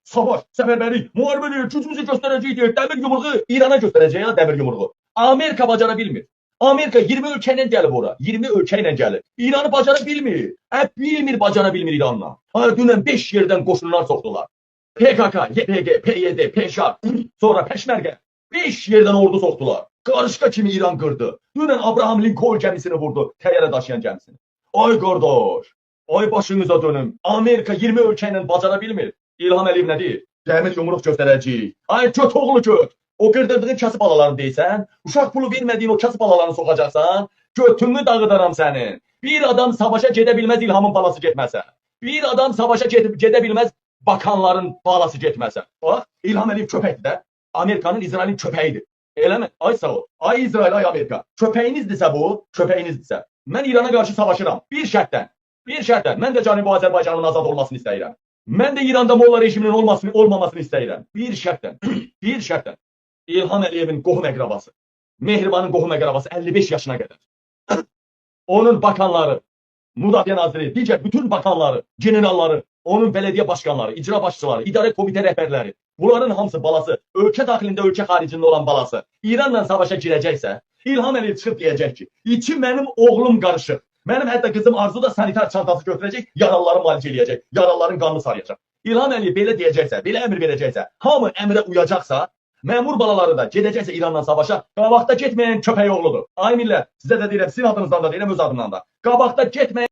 savaş, səfərbərlik, müharibəli, gücümüzü göstərəcəyik deyir. Dəmir yumruğu İrana göstərəcək ya dəmir yumruğu. Amerika bacara bilmir. Amerika 20 ölkə ilə gəlib ora. 20 ölkə ilə gəlir. İranı bacara bilmir. Bacara bilmir İranla. Dünən 5 yerdən qoşunlar soxdular. PKK, YPG, PYD, PŞAK, sonra Peşmerge. 5 yerdən ordu soxdular. Qarışqa kimi İran qırdı. Dünən Abraham Lincoln gəmisini vurdu. Təyyarə daşıyan gəmisini. Ay qardaş, ay başınıza dönüm. Amerika 20 ölkə ilə bacara bilmir. İlham Əliyev nə deyir? Dəmir yumruq göstərəcəyik. Ay köt oğlu köt. O qırdırdığın kasıb balalarını deysən, uşaq pulu vermədiyin o kasıb balalarını soxacaqsan, götünü dağıdaram sənin. Bir adam savaşa gedə bilməz İlhamın balası getməsə. Bir adam savaşa gedə bilməz bakanların balası getməsə. Bax, İlham Əliyev köpəkdir də. Amerikanın, İsrailin köpəyidir. Eləmi? Ay sağ ol. Ay İsrail, ay Amerika. Köpəyinizdirsə bu, köpəyinizdirsə. Mən İrana qarşı savaşıram. Bir şərtdən. Bir şərtdən. Mən də Cənubi Azərbaycanın azad olmasını istəyirəm. Mən də İranda Molla rejiminin olmamasını istəyirəm. Bir şərtdən. Bir şərtdən. İlham Əliyevin qohum əqrabası. Mehribanın qohum əqrabası 55 yaşına qədər. Onun bakanları, müdafiə naziri, digər bütün bakanları, generalları, onun belediyə başkanları, icra başçıları, idarə komitə rəhbərləri, bunların hamısı balası, ölkə daxilində, ölkə xaricində olan balası İranla savaşa girəcəksə, İlham Əliyev çıxıb deyəcək ki, içi mənim oğlum qarışıq. Mənim hətta qızım Arzu da sanitar çantası götürəcək, yaralıları müalicə eləyəcək, yaralıların qanını sarıyacaq. İlham Əliyev belə deyəcəksə, belə əmr verəcəksə, hamı əmrə uyacaqsa, məmur balaları da gedəcəksə İranla savaşa, qabaqda getməyən köpək oğludur. Ay millət, sizə də deyirəm, sizin adınızdan da deyirəm, öz adımdan da. Qabaqda getməyən